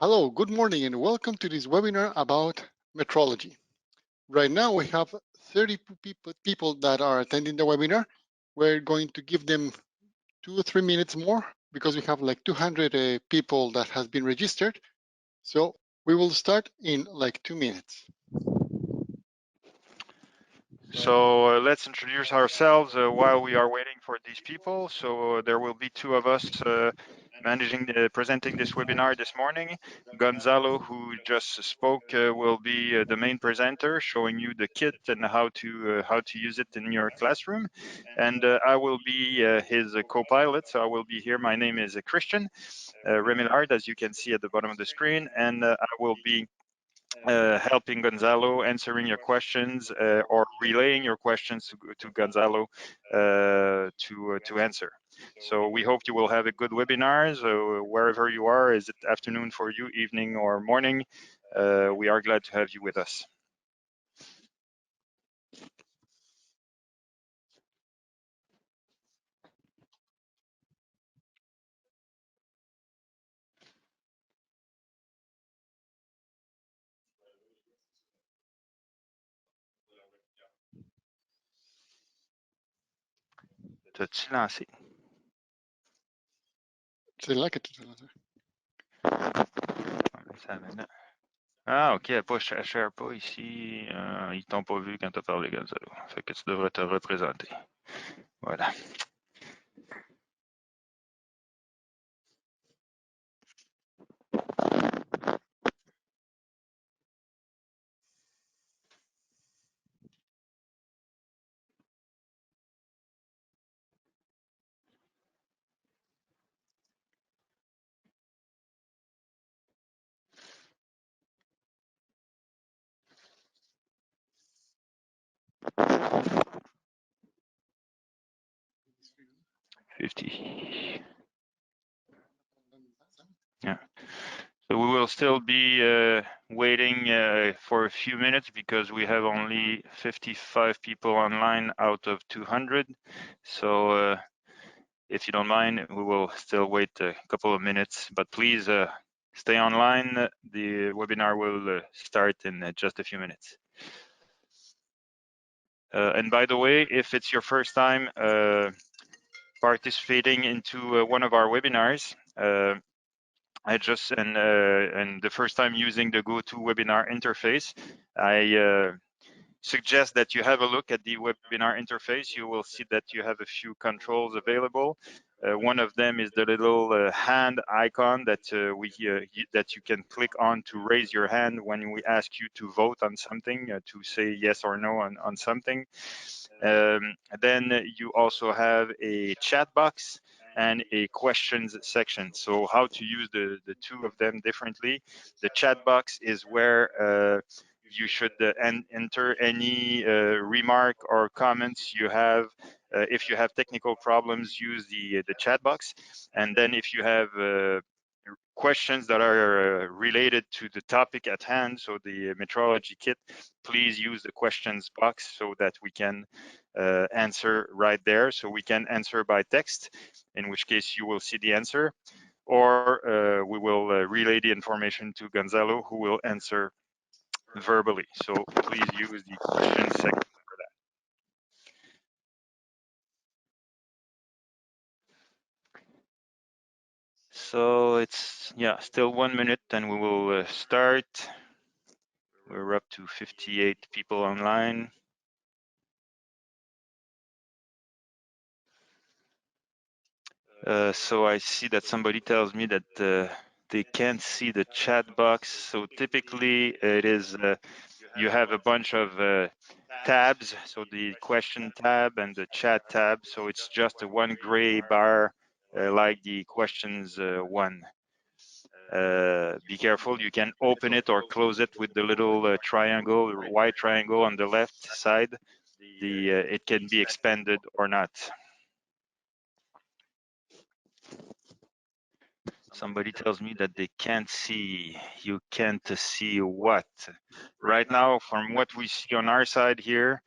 Hello, good morning, and welcome to this webinar about metrology. Right now, we have 30 people that are attending the webinar. We're going to give them 2 or 3 minutes more because we have like 200 people that has been registered. So we will start in like 2 minutes. So let's introduce ourselves while we are waiting for these people. So there will be two of us presenting this webinar this morning. Gonzalo, who just spoke, will be the main presenter, showing you the kit and how to use it in your classroom. And I will be his co-pilot. So I will be here. My name is Christian Remillard, as you can see at the bottom of the screen, and I will be helping Gonzalo, answering your questions or relaying your questions to Gonzalo to answer. So we hope you will have a good webinar. So wherever you are, is it afternoon for you, evening or morning? We are glad to have you with us. T'as-tu lancé? C'est là que tu te Ah, ok, pas share pas ici. Ils t'ont pas vu quand tu as parlé, Gonzalo. Fait que tu devrais te représenter. Voilà. Yeah. So we will still be waiting for a few minutes because we have only 55 people online out of 200. So if you don't mind, we will still wait a couple of minutes, but please stay online. The webinar will start in just a few minutes. And by the way, if it's your first time participating into one of our webinars, and the first time using the GoToWebinar interface, I suggest that you have a look at the webinar interface. You will see that you have a few controls available. One of them is the little hand icon that that you can click on to raise your hand when we ask you to vote on something, to say yes or no on something. Then you also have a chat box and a questions section. So how to use the two of them differently. The chat box is where you should enter any remark or comments you have. If you have technical problems, use the chat box. And then if you have questions that are related to the topic at hand, so the metrology kit, please use the questions box so that we can answer right there. So we can answer by text, in which case you will see the answer, or we will relay the information to Gonzalo, who will answer verbally. So please use the questions section for that. So it's, yeah, still 1 minute and we will start. We're up to 58 people online. So I see that somebody tells me that they can't see the chat box. So typically it is, you have a bunch of tabs. So the question tab and the chat tab. So it's just a one gray bar like the questions one. Be careful, you can open it or close it with the little triangle, or white triangle on the left side. It can be expanded or not. Somebody tells me that they can't see. You can't see what? Right now, from what we see on our side here,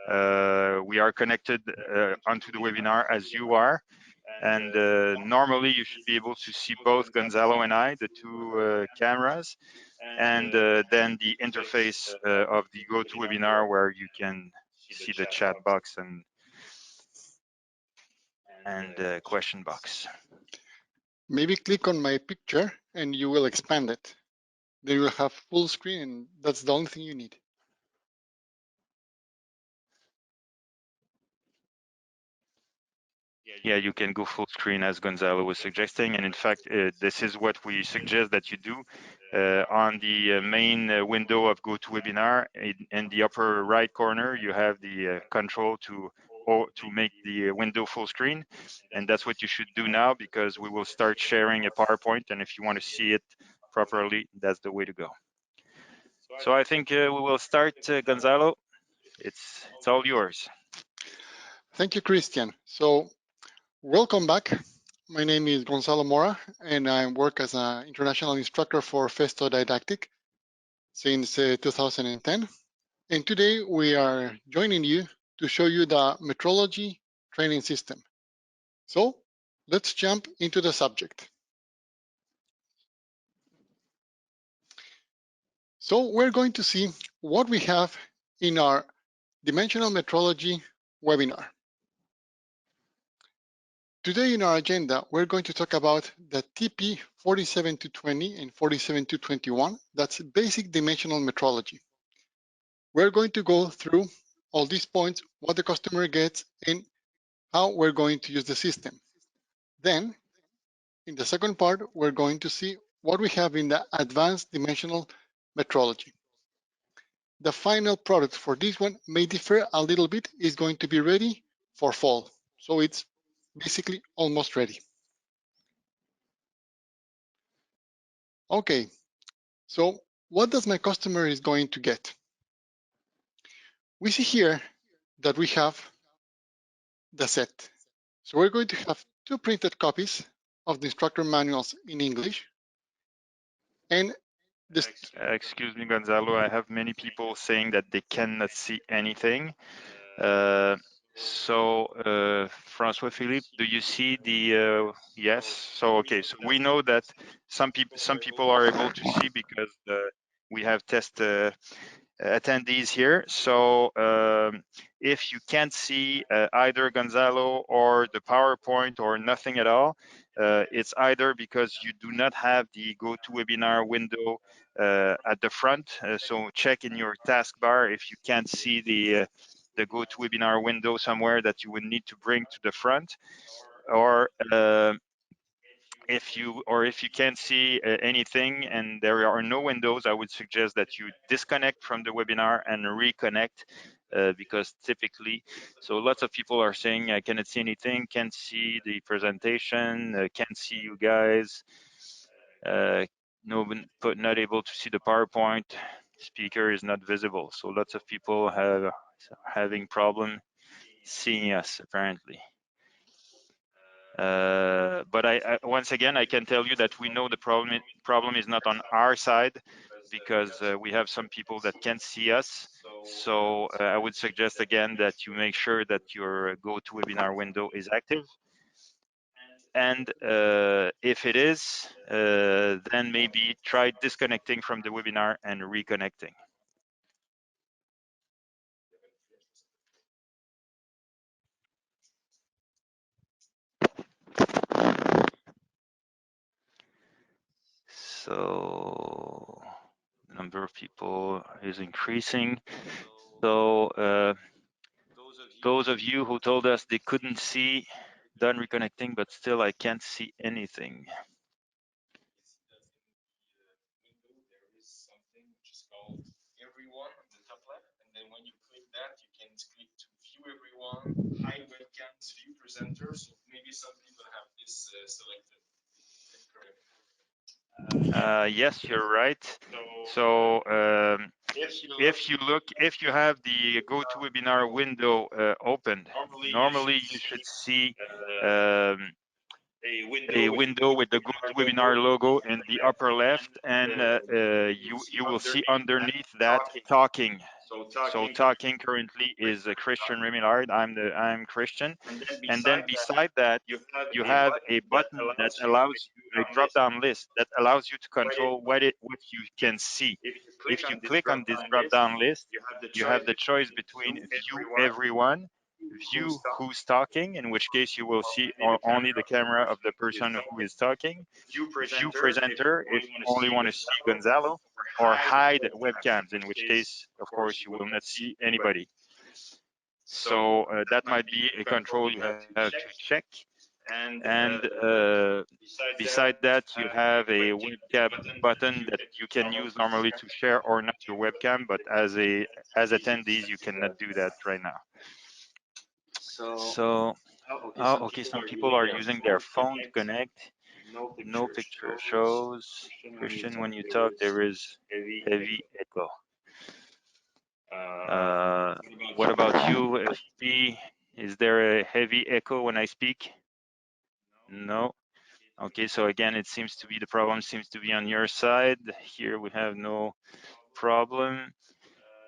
we are connected onto the webinar as you are. And normally you should be able to see both Gonzalo and I, the two cameras, and then the interface of the GoToWebinar where you can see the chat box and question box. Maybe click on my picture and you will expand it. Then you will have full screen, and that's the only thing you need. Yeah, you can go full screen as Gonzalo was suggesting. And in fact, this is what we suggest that you do. On the main window of GoToWebinar, in the upper right corner, you have the control to make the window full screen. And that's what you should do now, because we will start sharing a PowerPoint. And if you want to see it properly, that's the way to go. So I think we will start, Gonzalo. It's all yours. Thank you, Christian. So welcome back. My name is Gonzalo Mora, and I work as an international instructor for Festo Didactic since 2010. And today we are joining you to show you the Metrology training system. So let's jump into the subject. So we're going to see what we have in our Dimensional Metrology webinar. Today in our agenda, we're going to talk about the TP 47220 and 47221. That's basic dimensional metrology. We're going to go through all these points, what the customer gets, and how we're going to use the system. Then, in the second part, we're going to see what we have in the advanced dimensional metrology. The final product for this one may differ a little bit. It's going to be ready for fall. So it's basically almost ready. Okay, so what does my customer is going to get? We see here that we have the set. So we're going to have two printed copies of the instructor manuals in English. And this. Excuse me, Gonzalo, I have many people saying that they cannot see anything. Francois Philippe, do you see the yes? So okay, so we know that some people are able to see because we have test attendees here. So if you can't see either Gonzalo or the PowerPoint or nothing at all, it's either because you do not have the GoToWebinar window at the front. So check in your taskbar if you can't see the GoToWebinar window somewhere that you would need to bring to the front, or if you can't see anything and there are no windows, I would suggest that you disconnect from the webinar and reconnect, because typically, so lots of people are saying I cannot see anything, can't see the presentation, can't see you guys, not able to see the PowerPoint, speaker is not visible. So lots of people having problem seeing us apparently. But once again, I can tell you that we know the problem is not on our side, because we have some people that can't see us. So I would suggest again that you make sure that your GoToWebinar window is active. And if it is, then maybe try disconnecting from the webinar and reconnecting. So the number of people is increasing. So those of you who told us they couldn't see, done reconnecting, but still I can't see anything. Everyone on the top left, and then when you click that, you can click to view everyone, hide webcams, view presenters. So maybe some people have this selected. Yes, you're right. So if you have the GoToWebinar window opened, normally you should see a window with the GoToWebinar logo in the upper left, and you will see underneath that talking. So talking currently is Christian Remillard. I'm Christian. And then beside that, you have a button that allows you, a drop-down list that allows you to control what you can see. If you click on this drop-down list, you have the choice between view everyone, view who's talking, in which case you will see only the camera of the person who is talking, view presenter if you only want to see Gonzalo, or hide webcams, in which case, of course, you will not see anybody. So that might be a control you have to check. And beside that, you have a webcam button that you can use normally to share or not your webcam, but as attendees, you cannot do that right now. So, okay, some people are using their phone to connect. No picture shows. Christian, when you talk, there is heavy echo. What about you, FP? Is there a heavy echo when I speak? No. Okay, so again, it seems to be the problem seems to be on your side. Here we have no problem.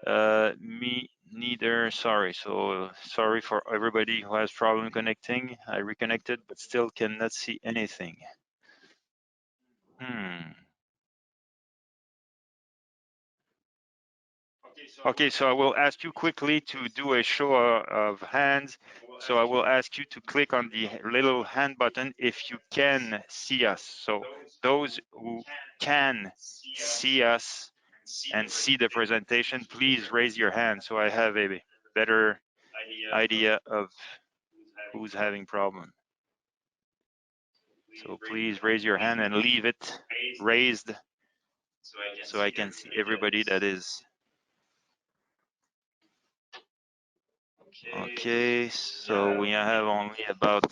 Me neither, sorry. So sorry for everybody who has problem connecting. I reconnected, but still cannot see anything. Okay, so I will ask you quickly to do a show of hands. So I will ask you to click on the little hand button if you can see us. So those who can see us and see the presentation, please raise your hand so I have a better idea of who's having problem. So please raise your hand and leave it raised so I can see everybody that is. Okay, so we have only about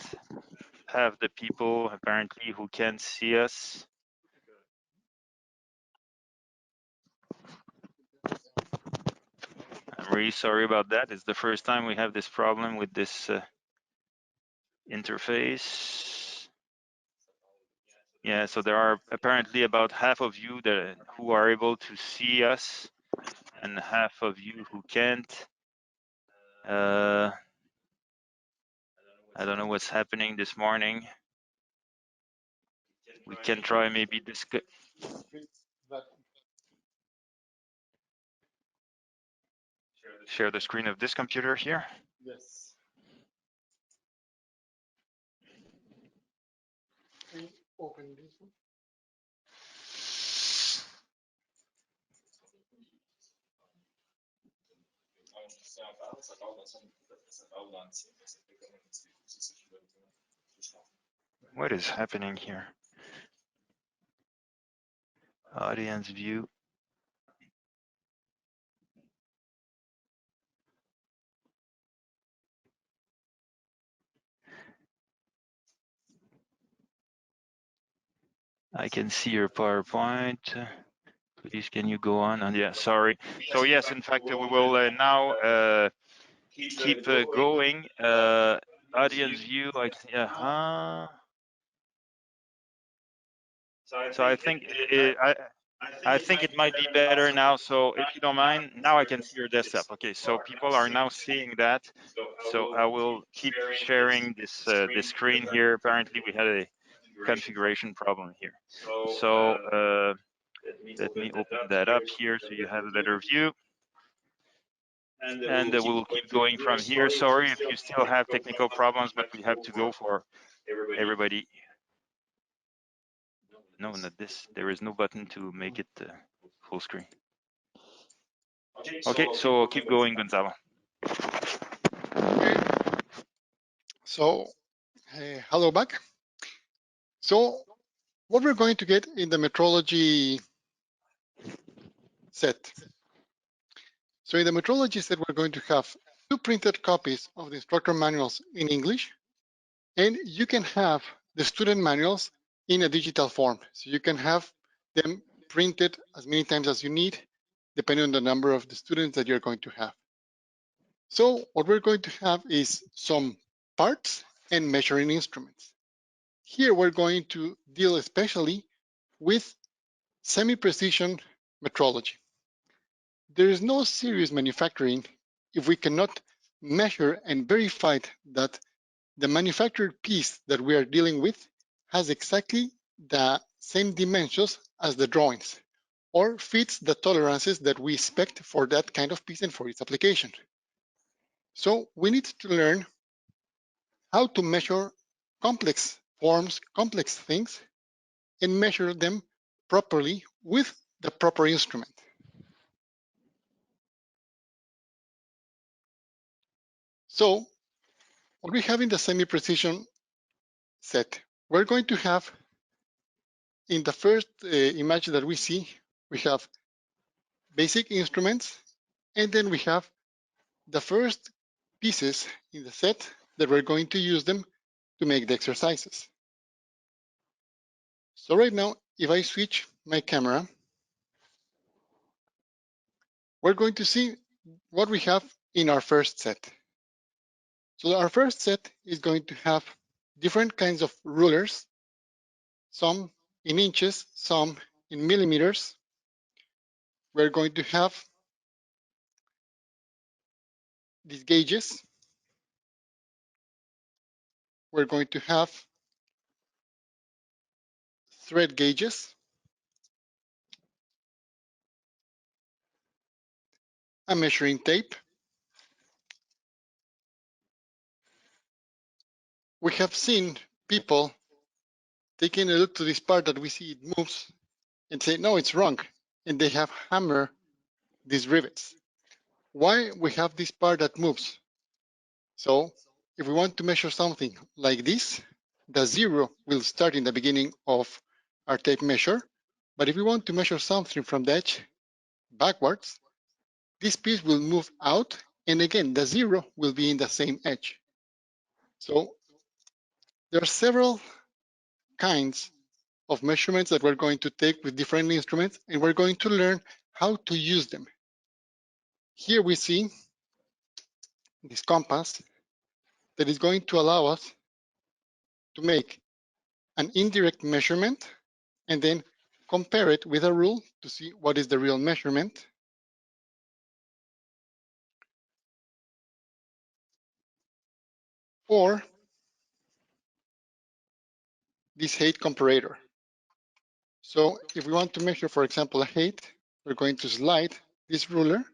half the people apparently who can see us. I'm really sorry about that. It's the first time we have this problem with this interface. Yeah, so there are apparently about half of you who are able to see us and half of you who can't. I don't know what's happening this morning. We can try maybe this. Share the screen of this computer here. Yes. Open this one. What is happening here? Audience view. I can see your PowerPoint. Please, can you go on? And yeah, sorry. So yes, in fact, we will now keep going. Audience view, like, So I think I think it might be better now. So if you don't mind, now I can see your desktop. Okay, so people are now seeing that. So I will keep sharing this screen here. Apparently, we had a configuration problem here. So let me open that up here so you have a better view. And we will keep going from here. Sorry if you still have technical problems, but we have to go for everybody. No, not this. There is no button to make it full screen. Okay, so keep going, Gonzalo. Okay. So, hello back. So, what we're going to get in the metrology set. So in the metrology set, we're going to have 2 printed copies of the instructor manuals in English, and you can have the student manuals in a digital form. So you can have them printed as many times as you need, depending on the number of the students that you're going to have. So what we're going to have is some parts and measuring instruments. Here we're going to deal especially with semi-precision metrology. there is no serious manufacturing if we cannot measure and verify that the manufactured piece that we are dealing with has exactly the same dimensions as the drawings, or fits the tolerances that we expect for that kind of piece and for its application. So we need to learn how to measure complex forms, complex things, and measure them properly with the proper instrument. So what we have in the semi-precision set, we're going to have in the first image that we see, we have basic instruments, and then we have the first pieces in the set that we're going to use them to make the exercises. So right now, if I switch my camera, we're going to see what we have in our first set. So our first set is going to have different kinds of rulers, some in inches, some in millimeters. We're going to have these gauges. We're going to have thread gauges, a measuring tape. We have seen people taking a look to this part that we see it moves and say, no, it's wrong. And they have hammered these rivets. Why we have this part that moves? So if we want to measure something like this, the 0 will start in the beginning of our tape measure. But if we want to measure something from the edge backwards, this piece will move out. And again, the 0 will be in the same edge. So there are several kinds of measurements that we're going to take with different instruments, and we're going to learn how to use them. Here we see this compass that is going to allow us to make an indirect measurement and then compare it with a rule to see what is the real measurement. Or this height comparator. So if we want to measure, for example, a height, we're going to slide this ruler,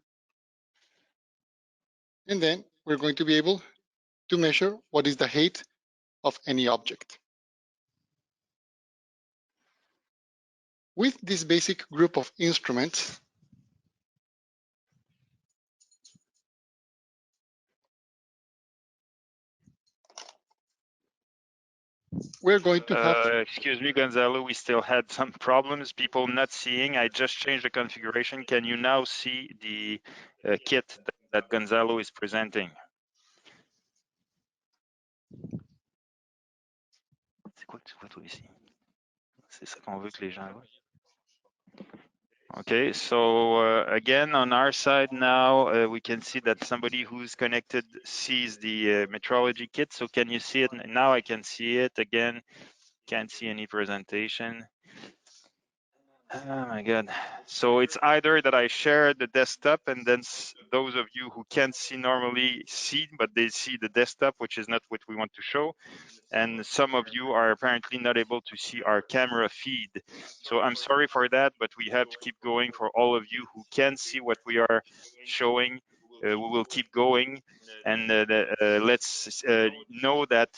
and then we're going to be able to measure what is the height of any object. With this basic group of instruments, we're going to have... Excuse me, Gonzalo, we still had some problems, people not seeing. I just changed the configuration. Can you now see the kit that Gonzalo is presenting? C'est quoi que tu vois toi ici? C'est ça qu'on veut que les gens voient. Okay, so again, on our side now, we can see that somebody who's connected sees the metrology kit. So can you see it? Now I can see it again. Can't see any presentation. Oh my God. So it's either that I share the desktop and then those of you who can't see normally see, but they see the desktop, which is not what we want to show. And some of you are apparently not able to see our camera feed. So I'm sorry for that, but we have to keep going. For all of you who can see what we are showing, we will keep going. And let's know that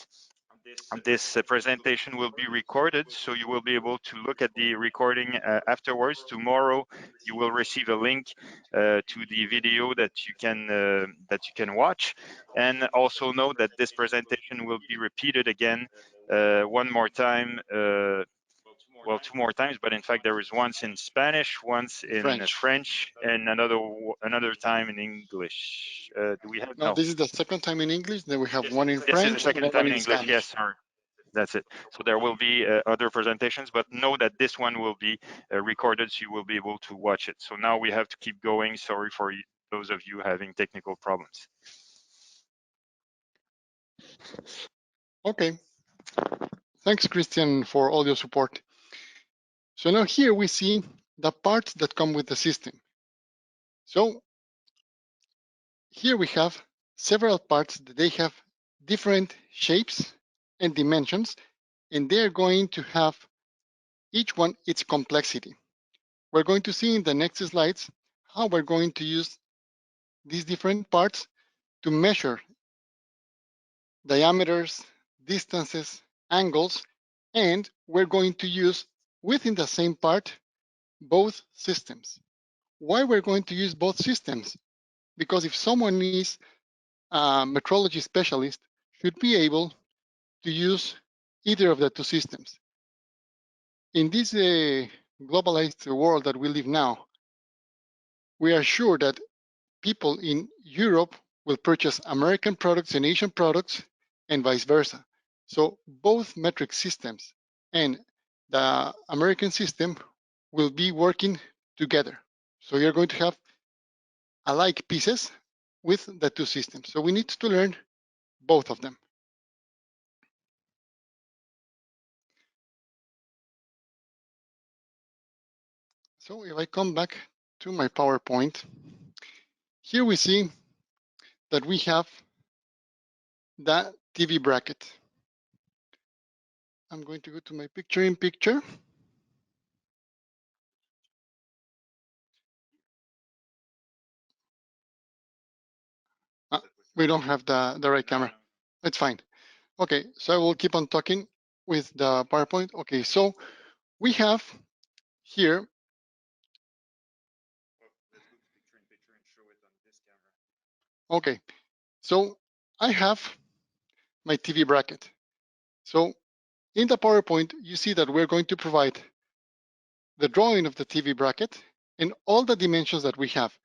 this presentation will be recorded, so you will be able to look at the recording afterwards. Tomorrow, you will receive a link to the video that you can watch, and also know that this presentation will be repeated again one more time. Well, two more times, but in fact, there is once in Spanish, once in French, and another time in English. Do we have? No, this is the second time in English. Then we have one in This is the French and second then time one in in English. Spanish. Yes, sir. That's it. So there will be other presentations, but know that this one will be recorded, so you will be able to watch it. So now we have to keep going. Sorry for those of you having technical problems. Okay. Thanks, Christian, for all your support. So now here we see the parts that come with the system. So here we have several parts that they have different shapes and dimensions, and they're going to have each one its complexity. We're going to see in the next slides how we're going to use these different parts to measure diameters, distances, angles, and we're going to use within the same part both systems. Why we're going to use both systems? Because if someone is a metrology specialist, should be able to use either of the two systems. In this globalized world that we live now, we are sure that people in Europe will purchase American products and Asian products and vice versa. So both metric systems and the American system will be working together. So you're going to have alike pieces with the two systems. So we need to learn both of them. So if I come back to my PowerPoint, here we see that we have the TV bracket. I'm going to go to my picture in picture. We don't have the right camera. It's fine. Okay, so I will keep on talking with the PowerPoint. Okay, so we have here. Okay, so I have my TV bracket. So in the PowerPoint, you see that we're going to provide the drawing of the TV bracket and all the dimensions that we have.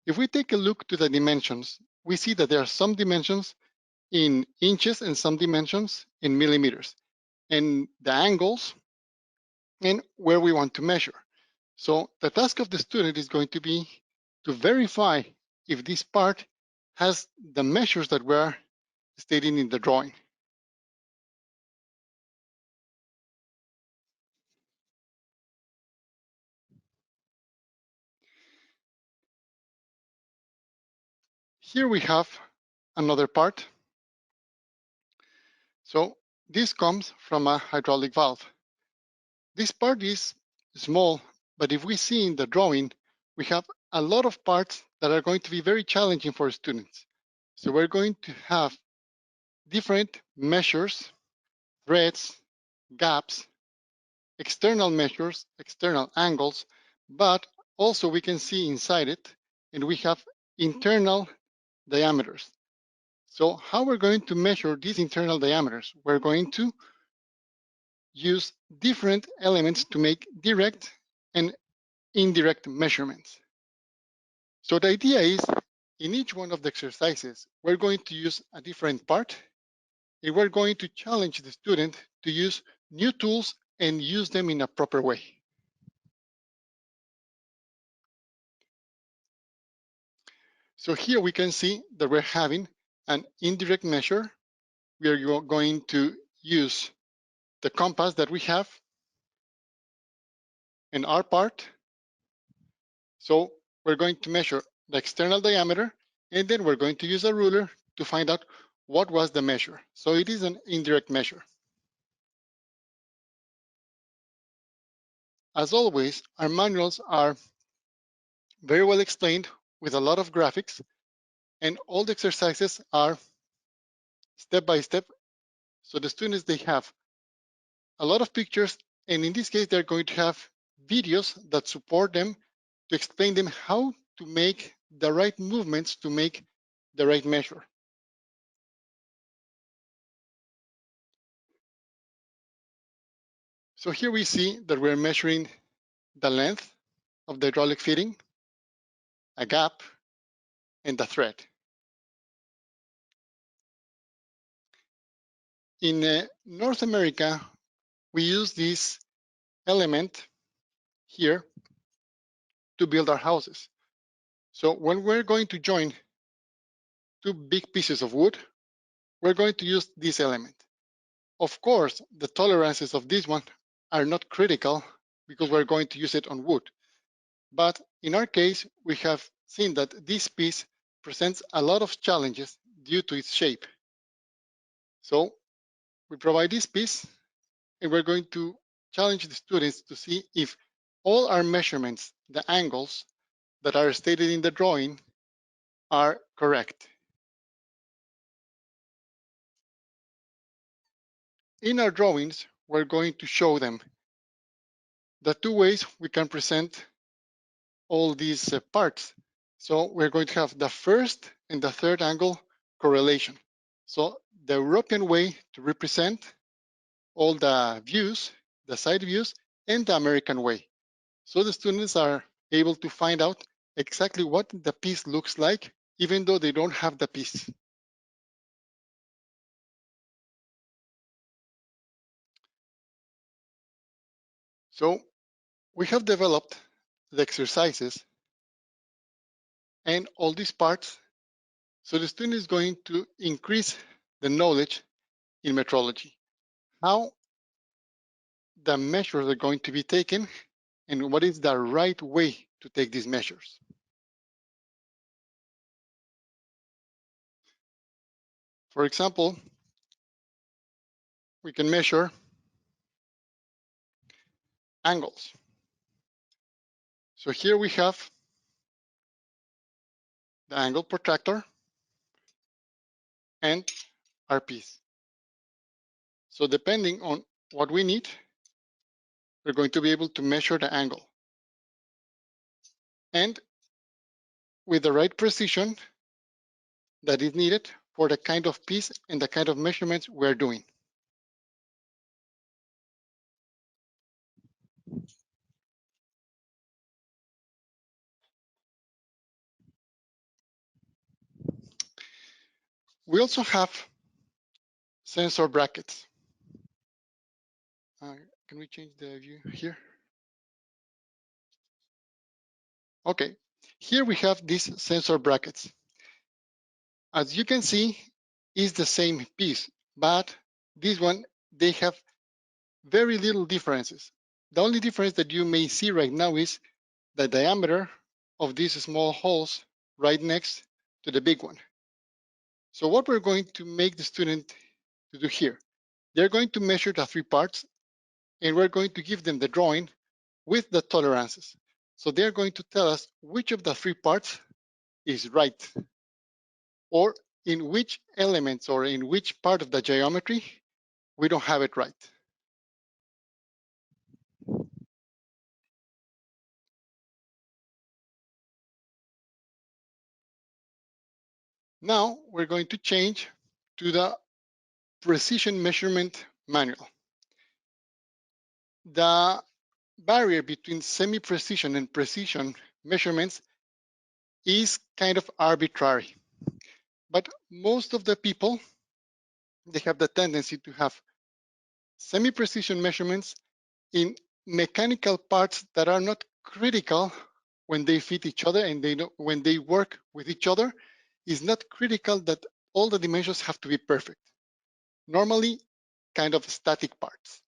If we take a look to the dimensions, we see that there are some dimensions in inches and some dimensions in millimeters, and the angles and where we want to measure. So the task of the student is going to be to verify if this part has the measures that were stated in the drawing. Here we have another part. So this comes from a hydraulic valve. This part is small, but if we see in the drawing, we have a lot of parts that are going to be very challenging for students. So we're going to have different measures, threads, gaps, external measures, external angles, but also we can see inside it, and we have internal diameters. So how we're going to measure these internal diameters? We're going to use different elements to make direct and indirect measurements. So the idea is, in each one of the exercises, we're going to use a different part, and we're going to challenge the student to use new tools and use them in a proper way. So here we can see that we're having an indirect measure. We are going to use the compass that we have in our part. So we're going to measure the external diameter, and then we're going to use a ruler to find out what was the measure. So it is an indirect measure. As always, our manuals are very well explained with a lot of graphics, and all the exercises are step by step. So the students, they have a lot of pictures, and in this case, they're going to have videos that support them to explain them how to make the right movements to make the right measure. So here we see that we're measuring the length of the hydraulic fitting, a gap, and the thread. In North America, we use this element here to build our houses. So when we're going to join two big pieces of wood, we're going to use this element. Of course, the tolerances of this one are not critical because we're going to use it on wood. But in our case, we have seen that this piece presents a lot of challenges due to its shape. So we provide this piece, and we're going to challenge the students to see if all our measurements, the angles that are stated in the drawing, are correct. In our drawings, we're going to show them the two ways we can present all these parts. So we're going to have the first and the third angle correlation. So the European way to represent all the views, the side views, and the American way. So the students are able to find out exactly what the piece looks like, even though they don't have the piece. So we have developed the exercises and all these parts. So the student is going to increase the knowledge in metrology, how the measures are going to be taken, and what is the right way to take these measures. For example, we can measure angles. So here we have the angle protractor and our piece. So depending on what we need, we're going to be able to measure the angle. And with the right precision that is needed for the kind of piece and the kind of measurements we're doing. We also have sensor brackets. Can we change the view here? Okay, here we have these sensor brackets. As you can see, it's the same piece, but this one, they have very little differences. The only difference that you may see right now is the diameter of these small holes right next to the big one. So what we're going to make the student to do here, they're going to measure the three parts, and we're going to give them the drawing with the tolerances. So they're going to tell us which of the three parts is right, or in which elements or in which part of the geometry we don't have it right. Now we're going to change to the precision measurement manual. The barrier between semi-precision and precision measurements is kind of arbitrary, but most of the people, they have the tendency to have semi-precision measurements in mechanical parts that are not critical when they fit each other, and when they work with each other, it's not critical that all the dimensions have to be perfect. Normally, kind of static parts.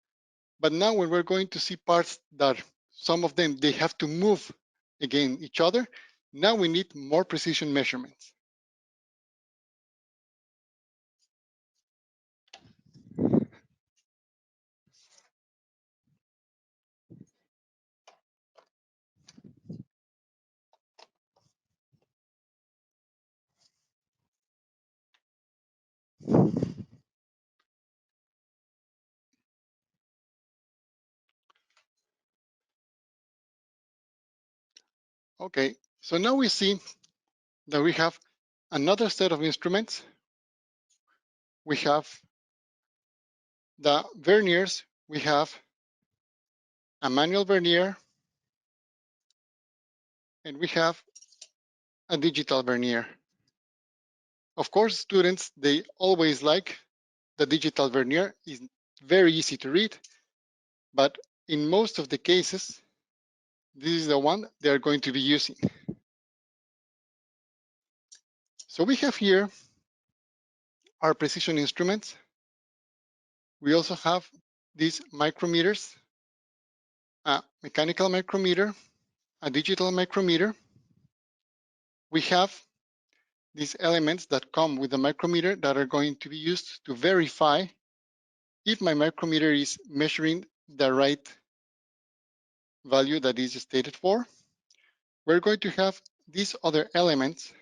But now when we're going to see parts that some of them, they have to move against each other, now we need more precision measurements. Okay, so now we see that we have another set of instruments. We have the verniers. We have a manual vernier, and we have a digital vernier. Of course, students, they always like the digital vernier. It's very easy to read, but in most of the cases, this is the one they're going to be using. So we have here our precision instruments. We also have these micrometers, a mechanical micrometer, a digital micrometer, we have these elements that come with the micrometer that are going to be used to verify if my micrometer is measuring the right value that is stated for. We're going to have these other elements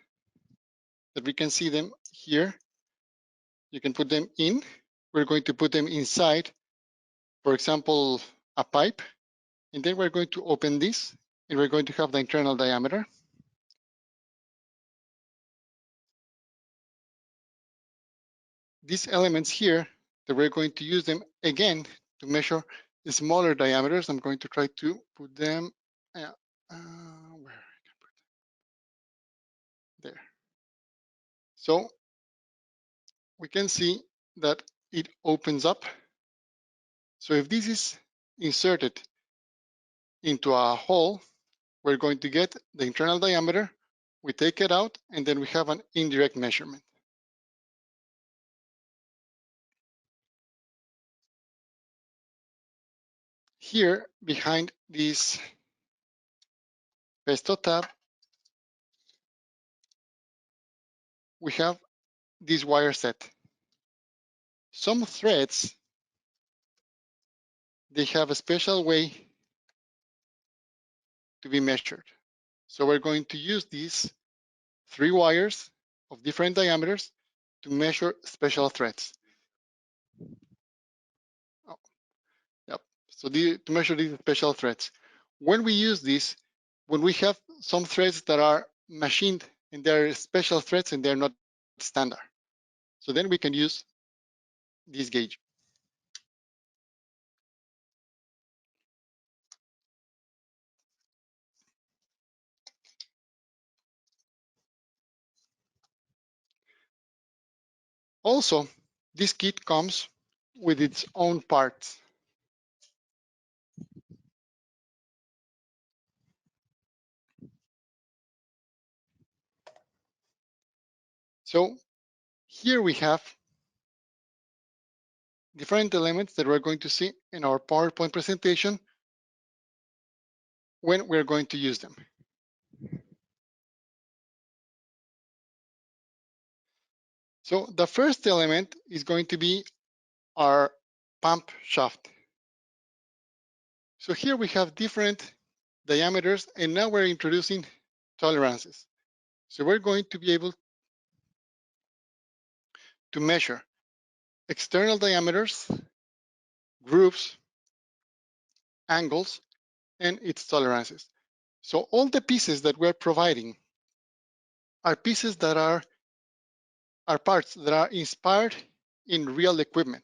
that we can see them here. You can put them in. We're going to put them inside, for example, a pipe. And then we're going to open this, and we're going to have the internal diameter. These elements here, that we're going to use them again to measure the smaller diameters. I'm going to try to put them where there. So we can see that it opens up. So if this is inserted into a hole, we're going to get the internal diameter, we take it out, and then we have an indirect measurement. Here, behind this pesto tab, we have this wire set. Some threads, they have a special way to be measured. So we're going to use these 3 wires of different diameters to measure special threads. Oh, yep. So to measure these special threads. When we use this, when we have some threads that are machined and they're special threads and they're not standard. So then we can use this gauge. Also, this kit comes with its own parts. So here we have different elements that we're going to see in our PowerPoint presentation when we're going to use them. So the first element is going to be our pump shaft. So here we have different diameters, and now we're introducing tolerances. So we're going to be able to measure external diameters, grooves, angles, and its tolerances. So all the pieces that we're providing are pieces that are parts that are inspired in real equipment.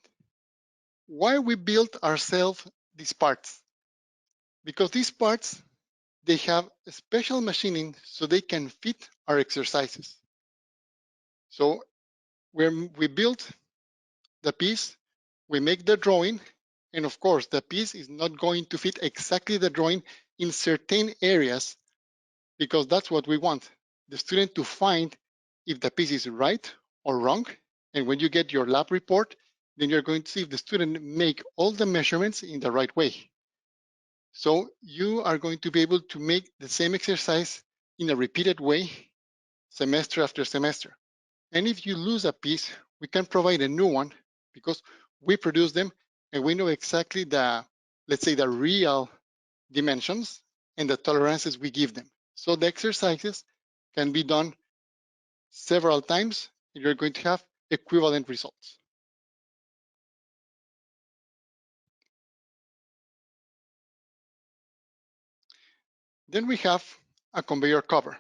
Why we built ourselves these parts? Because these parts, they have special machining so they can fit our exercises. So we build the piece, we make the drawing, and of course, the piece is not going to fit exactly the drawing in certain areas because that's what we want, the student to find if the piece is right or wrong. And when you get your lab report, then you're going to see if the student make all the measurements in the right way. So you are going to be able to make the same exercise in a repeated way, semester after semester. And if you lose a piece, we can provide a new one because we produce them and we know exactly the, let's say, the real dimensions and the tolerances we give them. So the exercises can be done several times and you're going to have equivalent results. Then we have a conveyor cover.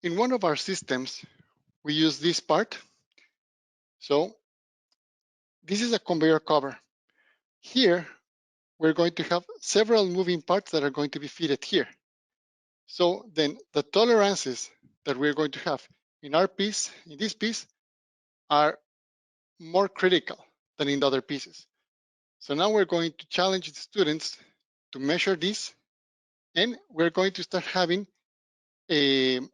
In one of our systems, we use this part. So this is a conveyor cover. Here, we're going to have several moving parts that are going to be fitted here. So then the tolerances that we're going to have in our piece, in this piece, are more critical than in the other pieces. So now we're going to challenge the students to measure this, and we're going to start having the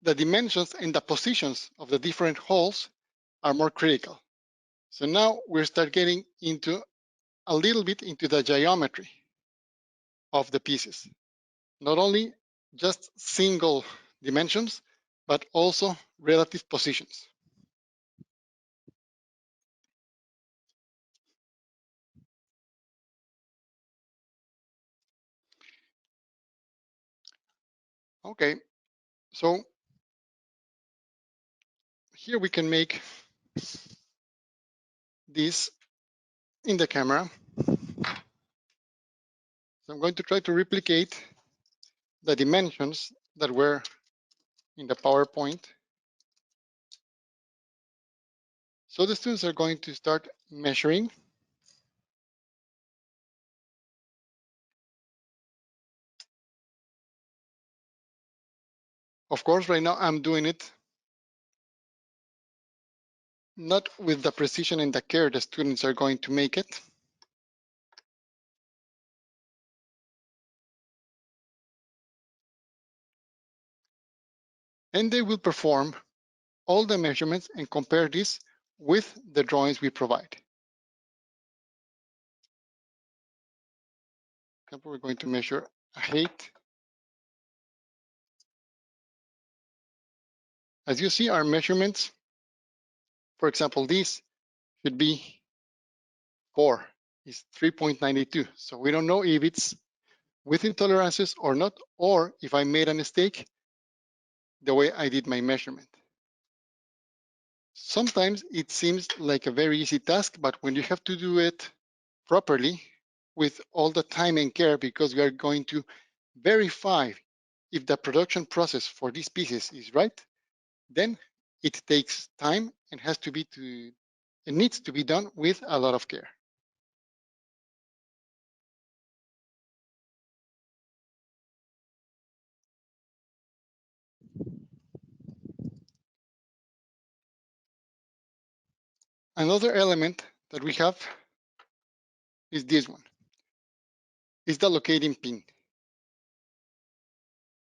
dimensions and the positions of the different holes are more critical. So now we start getting into a little bit into the geometry of the pieces. Not only just single dimensions, but also relative positions. Okay, so here we can make this in the camera. So I'm going to try to replicate the dimensions that were in the PowerPoint. So the students are going to start measuring. Of course, right now I'm doing it not with the precision and the care the students are going to make it. And they will perform all the measurements and compare this with the drawings we provide. For example, we're going to measure a height. As you see, our measurements, for example, this should be 4, is 3.92. So we don't know if it's within tolerances or not, or if I made a mistake the way I did my measurement. Sometimes it seems like a very easy task, but when you have to do it properly with all the time and care, because we are going to verify if the production process for these pieces is right, then it takes time and it needs to be done with a lot of care. Another element that we have is this one, is the locating pin.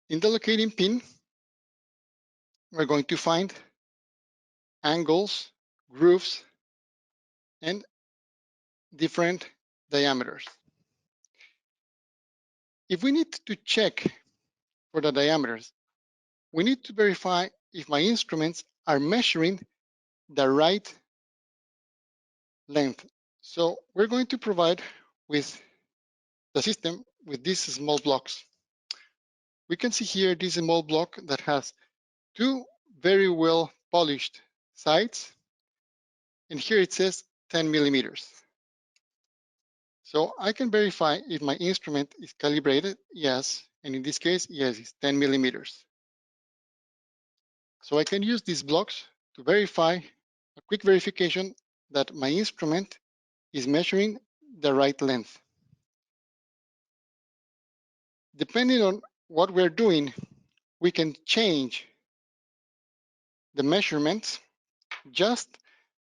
In the locating pin, we're going to find angles, grooves, and different diameters. If we need to check for the diameters, we need to verify if my instruments are measuring the right length. So we're going to provide with the system with these small blocks. We can see here this small block that has two very well polished sides, and here it says 10 millimeters. So I can verify if my instrument is calibrated, yes, and in this case, yes, it's 10 millimeters. So I can use these blocks to verify a quick verification that my instrument is measuring the right length. Depending on what we're doing, we can change the measurements just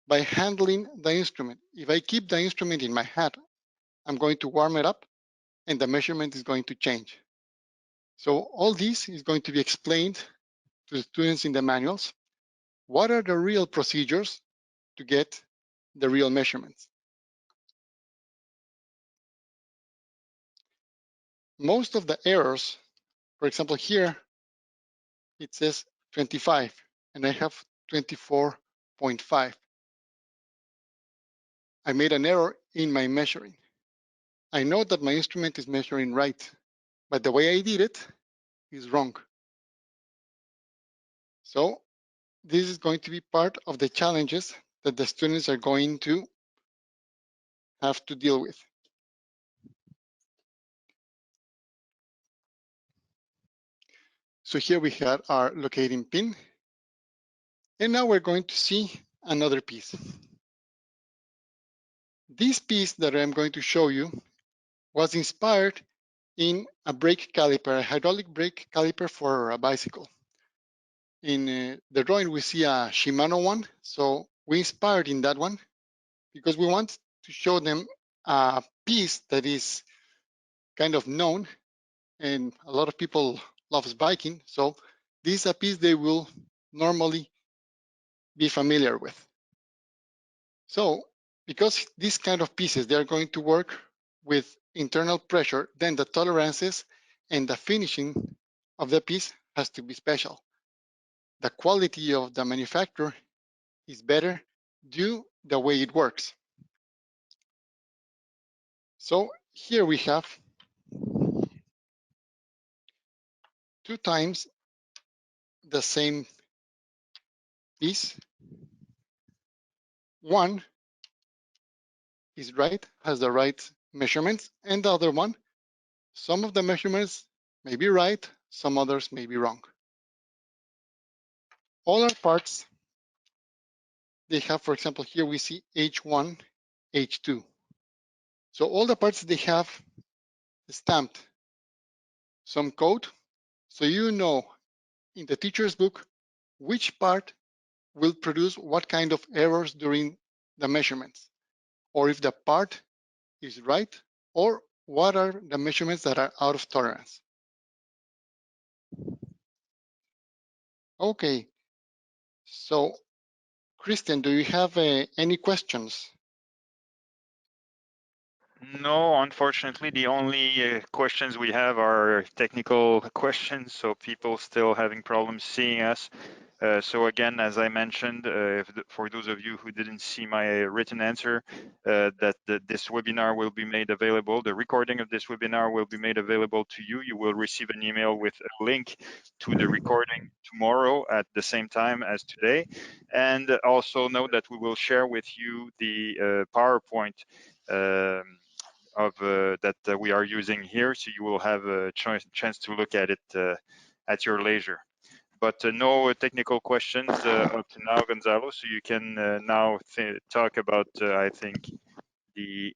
by handling the instrument. If I keep the instrument in my hand, I'm going to warm it up and the measurement is going to change. So all this is going to be explained to the students in the manuals. What are the real procedures to get the real measurements? Most of the errors, for example, here it says 25 and I have 24.5. I made an error in my measuring. I know that my instrument is measuring right, but the way I did it is wrong. So this is going to be part of the challenges that the students are going to have to deal with. So here we have our locating pin. And now we're going to see another piece. This piece that I'm going to show you was inspired in a brake caliper, a hydraulic brake caliper for a bicycle. In the drawing, we see a Shimano one. So we inspired in that one because we want to show them a piece that is kind of known and a lot of people loves biking. So this is a piece they will normally be familiar with. So because these kind of pieces, they are going to work with internal pressure, then the tolerances and the finishing of the piece has to be special. The quality of the manufacturer is better due the way it works. So here we have 2 times the same piece. One is right, has the right measurements, and the other one, some of the measurements may be right, some others may be wrong. All our parts, they have, for example, here we see H1, H2. So all the parts, they have stamped some code, so you know in the teacher's book which part will produce what kind of errors during the measurements, or if the part is right, or what are the measurements that are out of tolerance. Okay, so Christian, do you have any questions? No, unfortunately, the only questions we have are technical questions, so people still having problems seeing us. So again, as I mentioned, for those of you who didn't see my written answer, this webinar will be made available. The recording of this webinar will be made available to you. You will receive an email with a link to the recording tomorrow at the same time as today. And also know that we will share with you the PowerPoint that we are using here, so you will have a chance to look at it at your leisure. But no technical questions up to now, Gonzalo. So you can now talk about, I think, the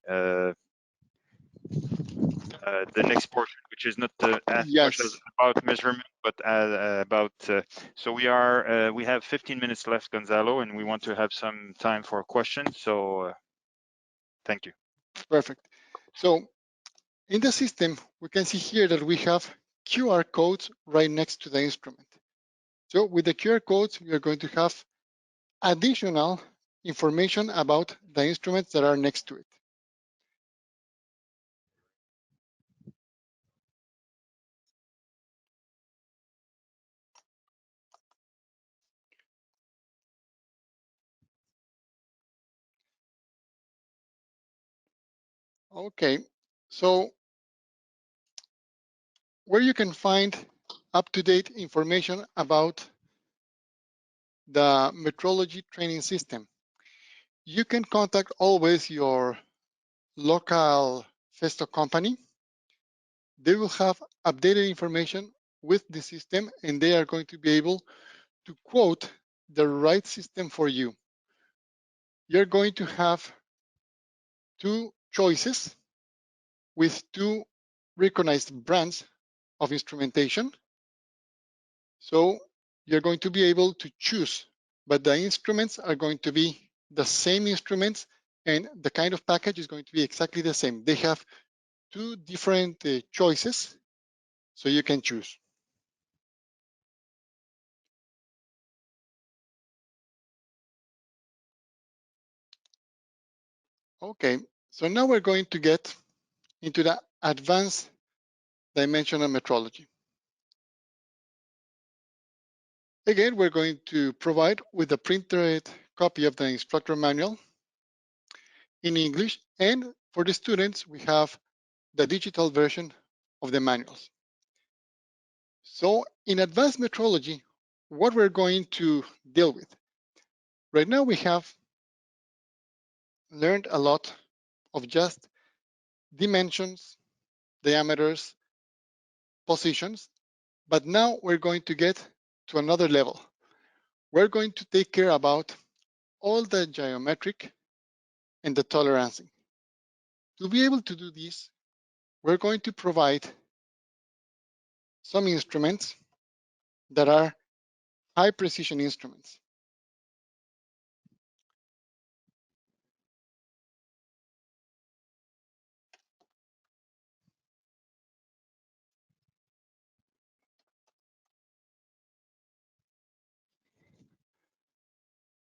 next portion, which is not as much as Yes, about measurement, but about. So we have 15 minutes left, Gonzalo, and we want to have some time for questions. So thank you. perfect. So in the system, we can see here that we have QR codes right next to the instrument. So with the QR codes, we are going to have additional information about the instruments that are next to it. Okay, so where you can find up-to-date information about the metrology training system, you can contact always your local Festo company. They will have updated information with the system, and they are going to be able to quote the right system for you. You're going to have 2 choices with 2 recognized brands of instrumentation. So you're going to be able to choose, but the instruments are going to be the same instruments, and the kind of package is going to be exactly the same. They have 2 different choices, so you can choose. Okay, so now we're going to get into the advanced dimensional metrology. Again, we're going to provide with a printed copy of the instructor manual in English, and for the students, we have the digital version of the manuals. So in advanced metrology, what we're going to deal with. Right now we have learned a lot of just dimensions, diameters, positions, but now we're going to get to another level. We're going to take care about all the geometric and the tolerancing. To be able to do this, we're going to provide some instruments that are high precision instruments.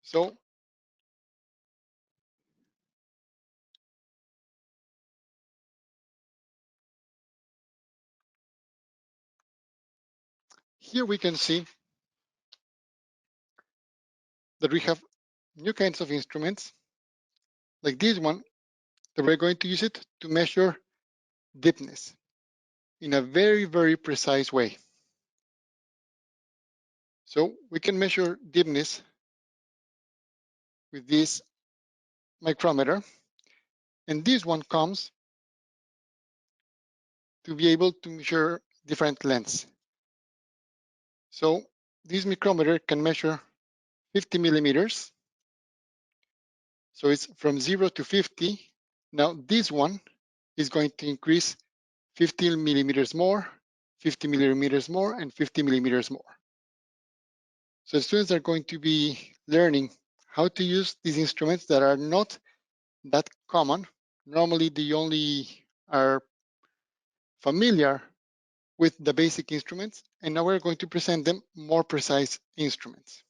So Here we can see that we have new kinds of instruments, like this one, that we're going to use it to measure deepness in a very, very precise way. So we can measure deepness with this micrometer, and this one comes to be able to measure different lengths. So this micrometer can measure 50 millimeters. So it's from 0 to 50. Now this one is going to increase 15 millimeters more, 50 millimeters more, and 50 millimeters more. So students are going to be learning how to use these instruments that are not that common. Normally, they only are familiar with the basic instruments, and now we're going to present them more precise instruments.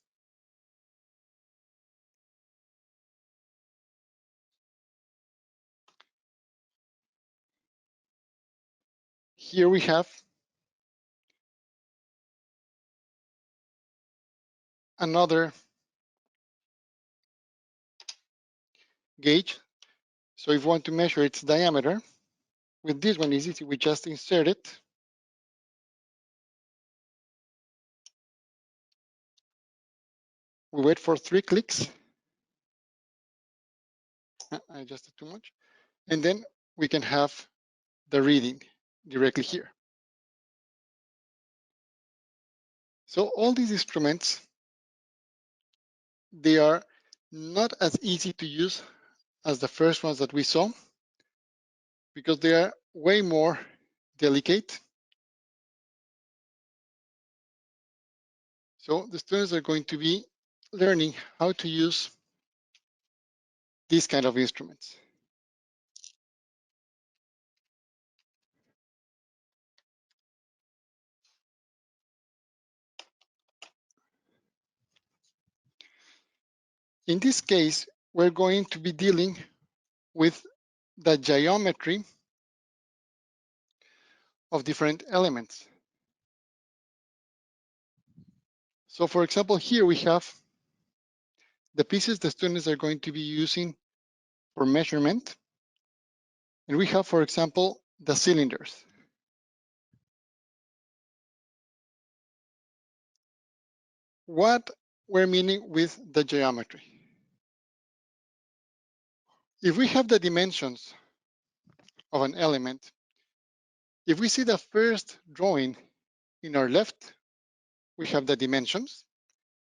Here we have another gauge. So if we want to measure its diameter, with this one is easy, we just insert it. We wait for 3 clicks. I adjusted too much. And then we can have the reading directly here. So all these instruments, they are not as easy to use as the first ones that we saw, because they are way more delicate. So the students are going to be learning how to use these kind of instruments. In this case, we're going to be dealing with the geometry of different elements. So for example, here we have the pieces the students are going to be using for measurement. And we have, for example, the cylinders. What we're meaning with the geometry? If we have the dimensions of an element, if we see the first drawing in our left, we have the dimensions.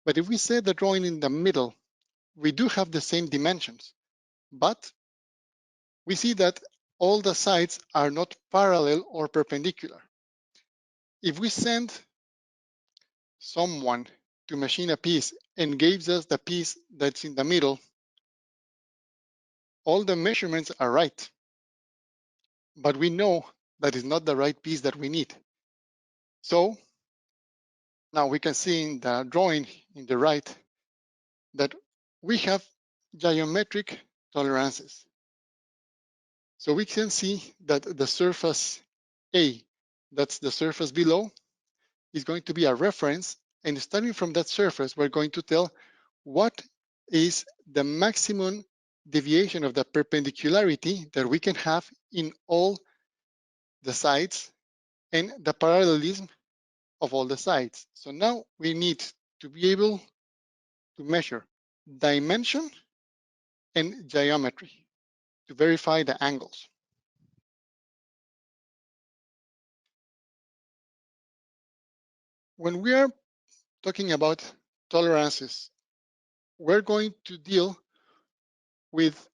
But if we see the drawing in the middle, we do have the same dimensions, but we see that all the sides are not parallel or perpendicular. If we send someone to machine a piece and gives us the piece that's in the middle, all the measurements are right, but we know that is not the right piece that we need. So now we can see in the drawing in the right that we have geometric tolerances. So we can see that the surface A, that's the surface below, is going to be a reference. And starting from that surface, we're going to tell what is the maximum deviation of the perpendicularity that we can have in all the sides and the parallelism of all the sides. So now we need to be able to measure dimension and geometry to verify the angles. When we are talking about tolerances, we're going to deal with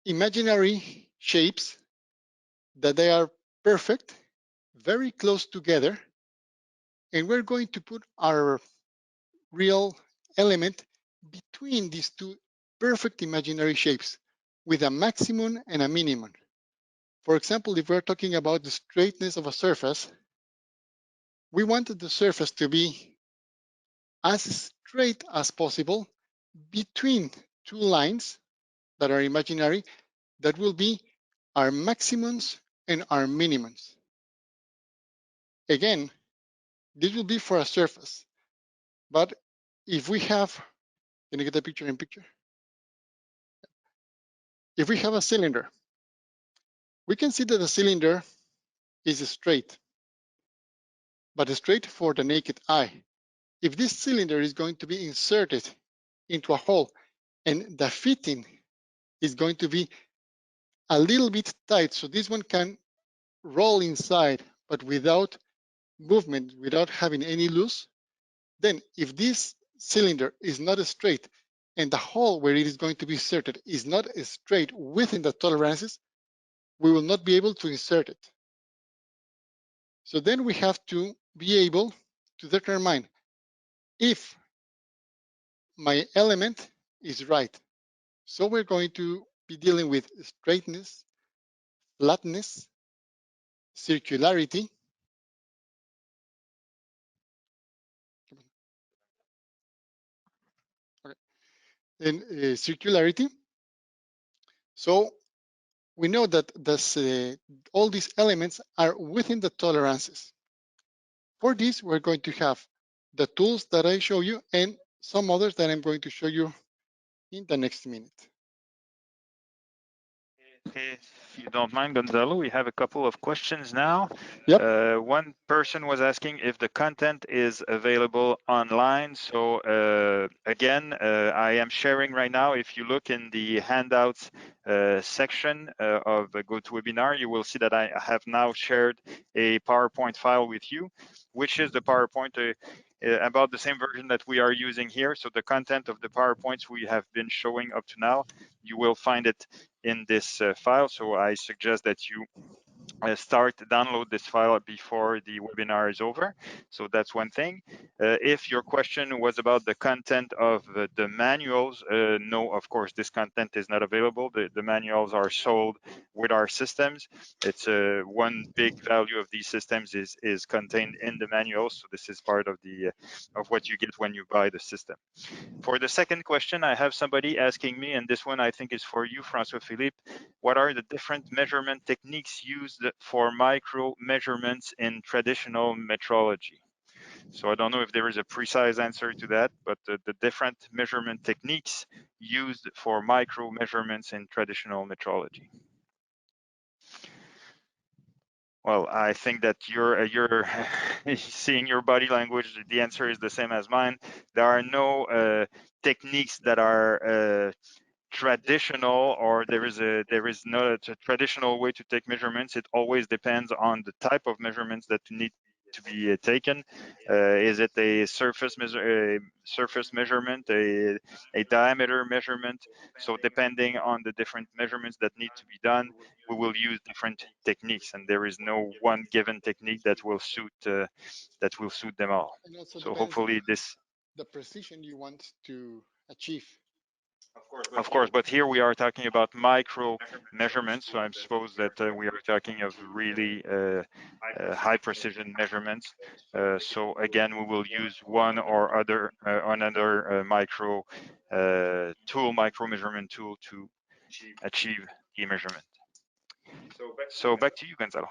imaginary shapes that they are perfect, very close together, and we're going to put our real element between these two perfect imaginary shapes with a maximum and a minimum. For example, if we're talking about the straightness of a surface, we want the surface to be as straight as possible between two lines that are imaginary, that will be our maximums and our minimums. Again, This will be for a surface. But if we have, can you get the picture in picture? If we have a cylinder, we can see that the cylinder is straight, but straight for the naked eye. If this cylinder is going to be inserted into a hole and the fitting is going to be a little bit tight, so this one can roll inside, but without movement, without having any loose, then if this cylinder is not straight and the hole where it is going to be inserted is not straight within the tolerances, we will not be able to insert it. So then we have to be able to determine if my element is right. So we're going to be dealing with straightness, flatness, circularity, and circularity. So we know that all these elements are within the tolerances. For this, we're going to have the tools that I show you and some others that I'm going to show you in the next minute. If you don't mind, Gonzalo, we have a couple of questions now. Yep. One person was asking if the content is available online. So again, I am sharing right now. If you look in the handouts section of GoToWebinar, you will see that I have now shared a PowerPoint file with you, which is the PowerPoint about the same version that we are using here. So the content of the PowerPoints we have been showing up to now, you will find it in this file. So I suggest that you start to download this file before the webinar is over. So that's one thing. If your question was about the content of the manuals, no, of course, this content is not available. The manuals are sold with our systems. It's one big value of these systems is contained in the manuals. So this is part of the of what you get when you buy the system. For the second question, I have somebody asking me, and this one I think is for you, François-Philippe, what are the different measurement techniques used for micro measurements in traditional metrology? So I don't know if there is a precise answer to that, but the different measurement techniques used for micro measurements in traditional metrology. Well, I think that you're seeing your body language. The answer is the same as mine. There are no techniques that are traditional, or there is not a traditional way to take measurements. It always depends on the type of measurements that need to be taken. Is it a surface measurement, a diameter measurement? So depending on the different measurements that need to be done, we will use different techniques, and there is no one given technique that will suit them all. So hopefully this. The precision you want to achieve. Of course, but here we are talking about micro measurements, so I suppose that we are talking of really high precision measurements. So again, we will use one or another micro measurement tool to achieve the measurement. So back to you, Gonzalo.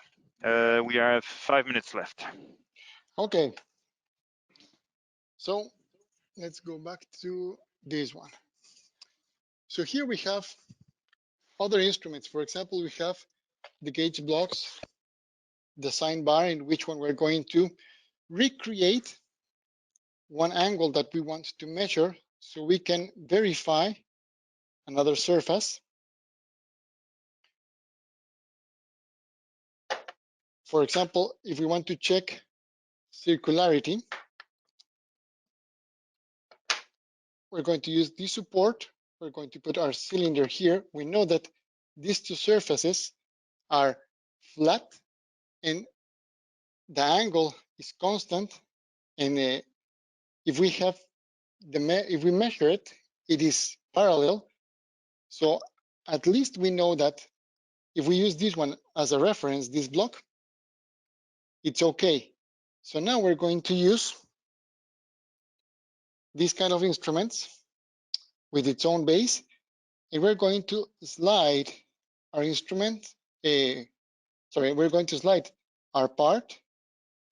We have 5 minutes left. Okay. So let's go back to this one. So here we have other instruments. For example, we have the gauge blocks, the sign bar, in which one we're going to recreate one angle that we want to measure so we can verify another surface. For example, if we want to check circularity, we're going to use this support. We're going to put our cylinder here. We know that these two surfaces are flat and the angle is constant. And if we measure it, it is parallel. So at least we know that if we use this one as a reference, this block, it's okay. So now we're going to use these kind of instruments with its own base, and we're going to slide our instrument. We're going to slide our part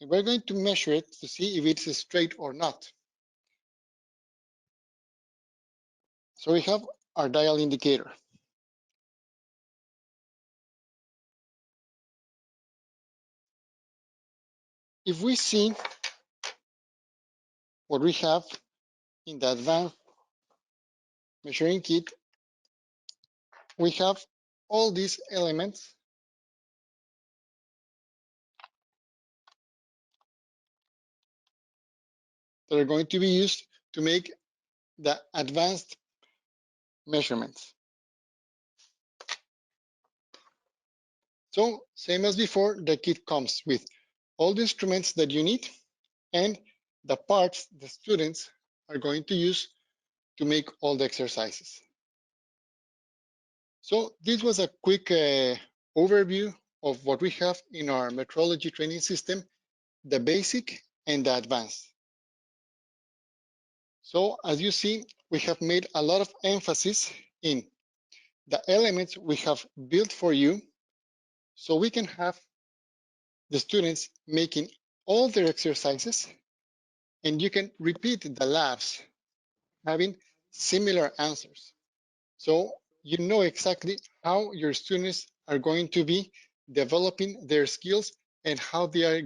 And we're going to measure it to see if it's straight or not. So we have our dial indicator. If we see what we have in the advanced measuring kit, we have all these elements that are going to be used to make the advanced measurements. So same as before, the kit comes with all the instruments that you need and the parts the students are going to use to make all the exercises. So this was a quick overview of what we have in our metrology training system, the basic and the advanced. So as you see, we have made a lot of emphasis in the elements we have built for you, so we can have the students making all their exercises, and you can repeat the labs having similar answers. So you know exactly how your students are going to be developing their skills and how they are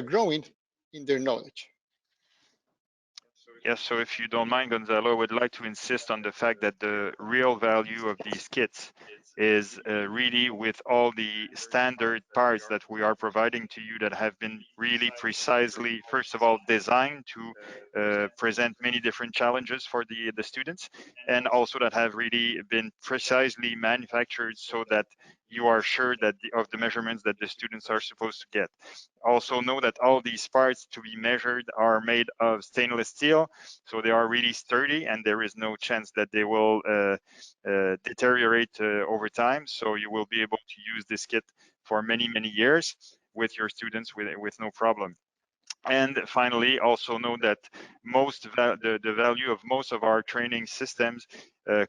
growing in their knowledge. Yes, so if you don't mind, Gonzalo, I would like to insist on the fact that the real value of these kits is really with all the standard parts that we are providing to you that have been really precisely, first of all, designed to present many different challenges for the students, and also that have really been precisely manufactured so that you are sure that of the measurements that the students are supposed to get. Also know that all these parts to be measured are made of stainless steel, so they are really sturdy and there is no chance that they will deteriorate over time. So you will be able to use this kit for many, many years with your students with no problem. And finally, also know that the value of most of our training systems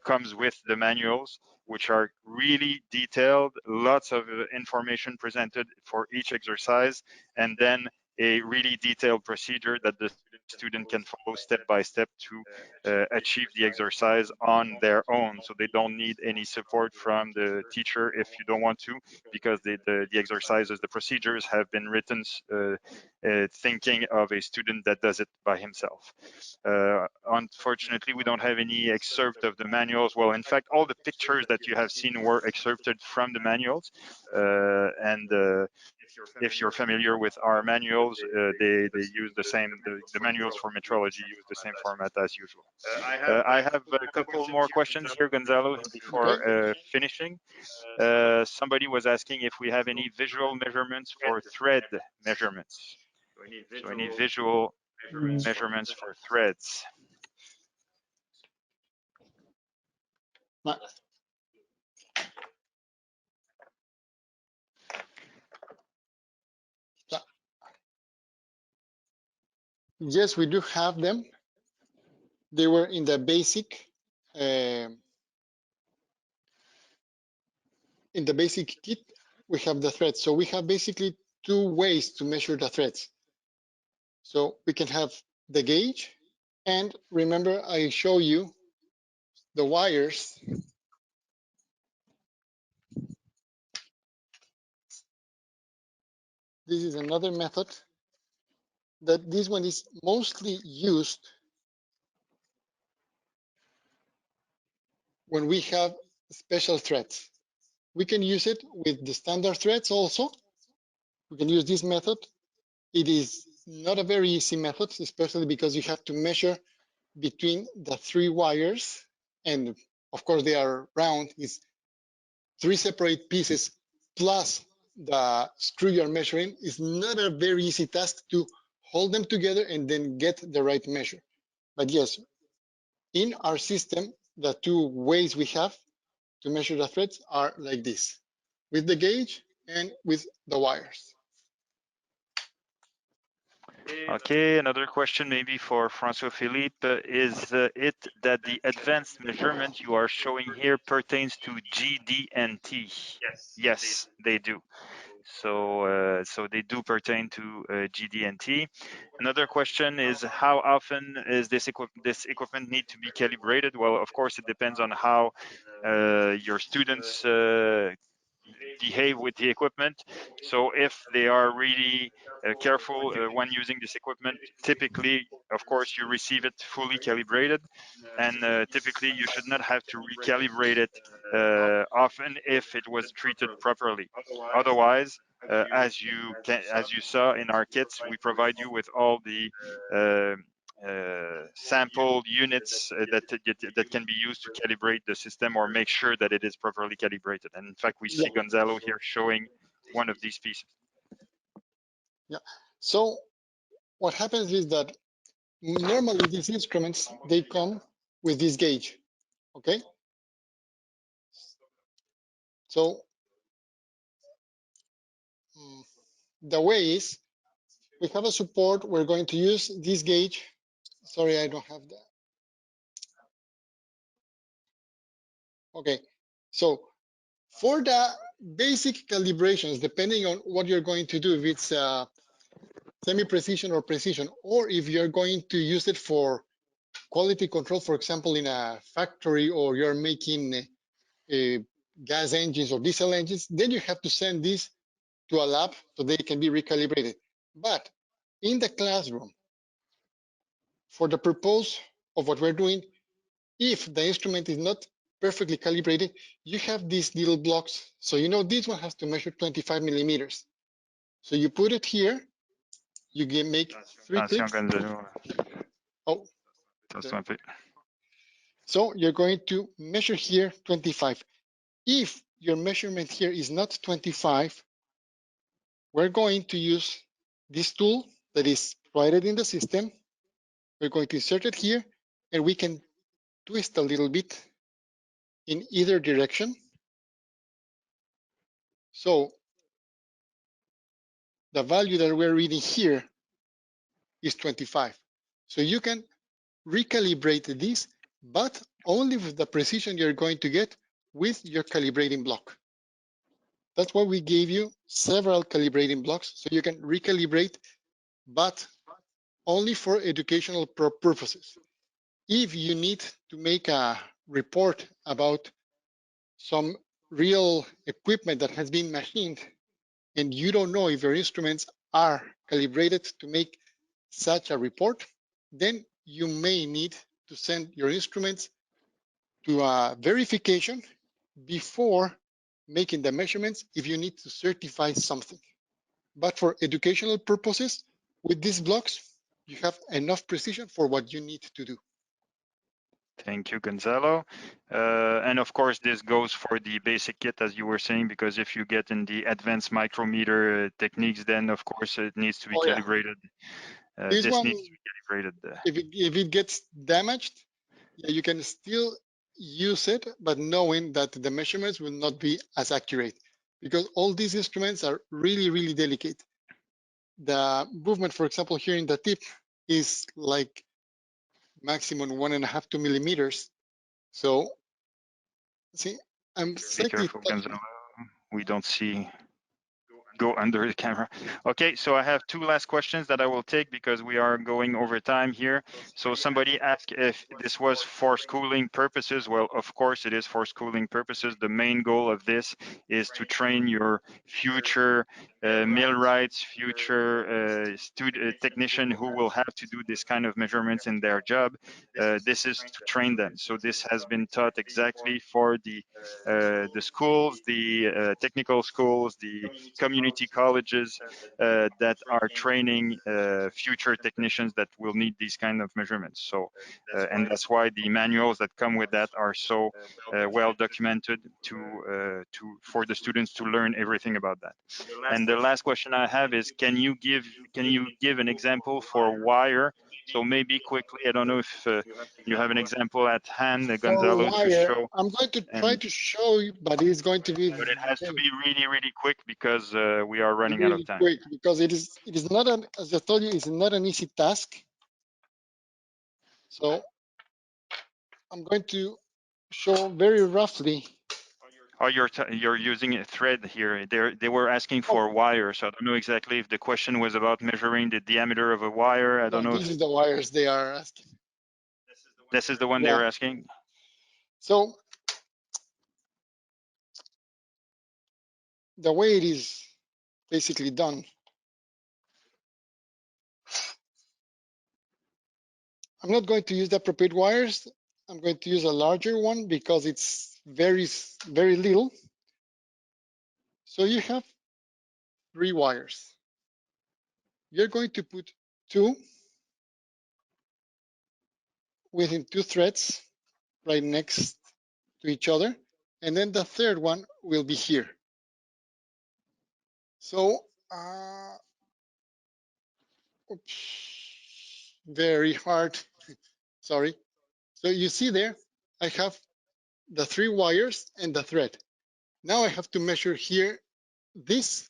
comes with the manuals, which are really detailed, lots of information presented for each exercise, and then a really detailed procedure that the student can follow step by step to achieve the exercise on their own. So they don't need any support from the teacher if you don't want to, because the exercises, the procedures have been written thinking of a student that does it by himself. Unfortunately, we don't have any excerpt of the manuals. Well, in fact, all the pictures that you have seen were excerpted from the manuals. And if you're familiar with our manuals, they use the same, the manuals for metrology use the same format as usual. I have a couple more questions here, Gonzalo, before Okay. finishing. Somebody was asking if we have any visual measurements for thread measurements. So any visual measurements for threads? Yes, we do have them. They were in the basic kit. We have the threads. So we have basically two ways to measure the threads. So we can have the gauge, and remember I show you the wires. This is another method that this one is mostly used when we have special threads. We can use it with the standard threads also. We can use this method. It is not a very easy method, especially because you have to measure between the three wires, and of course they are round. It's three separate pieces plus the screw you're measuring. Is not a very easy task to hold them together and then get the right measure. But yes, in our system, the two ways we have to measure the threads are like this, with the gauge and with the wires. Okay, another question maybe for Francois Philippe. Is it that the advanced measurement you are showing here pertains to GD&T? Yes, they do. So they do pertain to GD&T. Another question is, how often is this equipment need to be calibrated? Well, of course, it depends on how your students behave with the equipment. So if they are really careful when using this equipment, typically, of course, you receive it fully calibrated, and typically you should not have to recalibrate it often if it was treated properly. Otherwise, as you saw in our kits, we provide you with all the sample units that can be used to calibrate the system or make sure that it is properly calibrated. And in fact, we see Gonzalo here showing one of these pieces. Yeah. So what happens is that normally these instruments, they come with this gauge, okay? So the way is, we have a support, we're going to use this gauge. Sorry, I don't have that. Okay, so for the basic calibrations, depending on what you're going to do, if it's semi-precision or precision, or if you're going to use it for quality control, for example, in a factory, or you're making gas engines or diesel engines, then you have to send this to a lab so they can be recalibrated. But in the classroom, for the purpose of what we're doing, if the instrument is not perfectly calibrated, you have these little blocks. So you know this one has to measure 25 millimeters. So you put it here, you can make 3 Attention, clicks. Gonzalo. Oh, Attention un peu. so you're going to measure here 25. If your measurement here is not 25, we're going to use this tool that is provided in the system. We're going to insert it here, and we can twist a little bit in either direction. So the value that we're reading here is 25. So you can recalibrate this, but only with the precision you're going to get with your calibrating block. That's why we gave you several calibrating blocks, so you can recalibrate, but only for educational purposes. If you need to make a report about some real equipment that has been machined, and you don't know if your instruments are calibrated to make such a report, then you may need to send your instruments to a verification before making the measurements if you need to certify something. But for educational purposes, with these blocks, you have enough precision for what you need to do. Thank you, Gonzalo. And of course, this goes for the basic kit, as you were saying, because if you get in the advanced micrometer techniques, then of course it needs to be calibrated. This this one, needs to be calibrated. if it gets damaged, yeah, you can still use it, but knowing that the measurements will not be as accurate, because all these instruments are really, really delicate. The movement, for example, here in the tip is like maximum 1.5 to 2 millimeters. So, see, I'm Be slightly careful, touching. Gonzalo. We don't see. Go under the camera. Okay, so I have two last questions that I will take because we are going over time here. So somebody asked if this was for schooling purposes. Well, of course it is for schooling purposes. The main goal of this is to train your future millwrights, future technician who will have to do this kind of measurements in their job. This is to train them. So this has been taught exactly for the schools, the technical schools, the community colleges that are training future technicians that will need these kind of measurements. So, and that's why the manuals that come with that are so well documented for the students to learn everything about that. And the last question I have is, can you give an example for wire? So maybe quickly, I don't know if you have an example at hand, Gonzalo, to show. I'm going to try to show you, but it's going to be But it has to be really, really quick because we are running out of really time. quick, because it is not an, as I told you, it's not an easy task. So I'm going to show very roughly. Oh, you're using a thread here. They were asking for wire, so I don't know exactly if the question was about measuring the diameter of a wire. I don't know This if is the wires they are asking. this is the one they were asking. So the way it is basically done, I'm not going to use the appropriate wires. I'm going to use a larger one because it's very little. So you have 3 wires. You're going to put 2 within 2 threads right next to each other, and then the third one will be here. So very hard, sorry. So you see there, I have the 3 wires and the thread. Now I have to measure here this,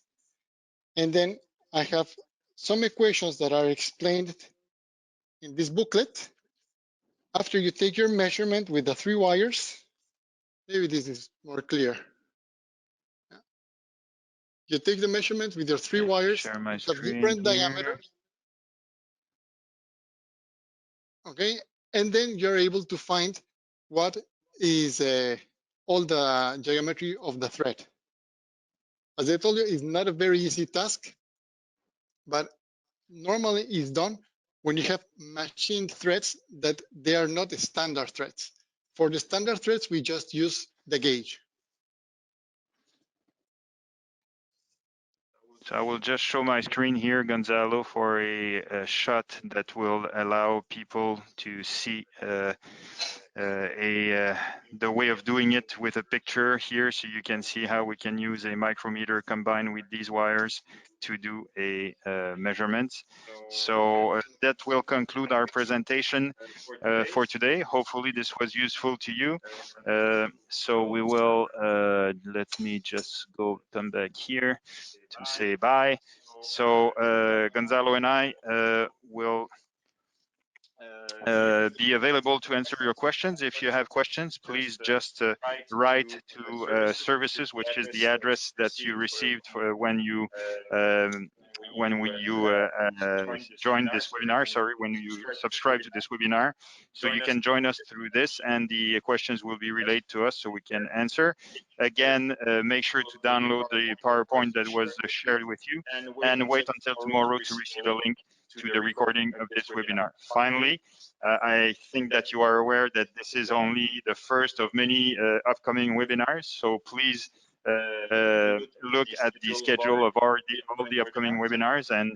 and then I have some equations that are explained in this booklet. After you take your measurement with the 3 wires, maybe this is more clear. You take the measurement with your 3 wires Share my of screen different here. diameters, okay? And then you're able to find what is all the geometry of the thread. As I told you, it's not a very easy task, but normally it's done when you have machined threads that they are not standard threads. For the standard threads, we just use the gauge. So I will just show my screen here, Gonzalo, for a shot that will allow people to see the way of doing it with a picture here, so you can see how we can use a micrometer combined with these wires to do a measurement. So that will conclude our presentation for today. Hopefully this was useful to you. So we will, let me just come back here to say bye. So Gonzalo and I will be available to answer your questions. If you have questions, please just write to services, which is the address that you received for when you joined this webinar. Sorry, when you subscribe to this webinar. So you can join us through this, and the questions will be relayed to us so we can answer. Again, make sure to download the PowerPoint that was shared with you, and wait until tomorrow to receive a link to the recording of this webinar. Finally, I think that you are aware that this is only the first of many upcoming webinars, so please look at the schedule of all the upcoming webinars and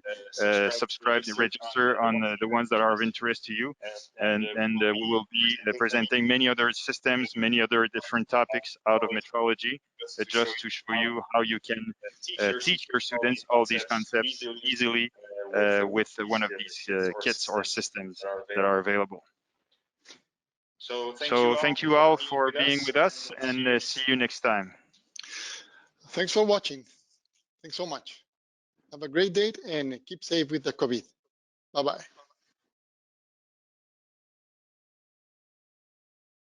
subscribe and register on the ones that are of interest to you. And we will be presenting many other systems, many other different topics out of metrology, just to show you how you can teach your students all these concepts easily with one of these kits or systems that are available. So thank you all for being with us, and see you next time. Thanks for watching. Thanks so much. Have a great day and keep safe with the COVID. Bye-bye.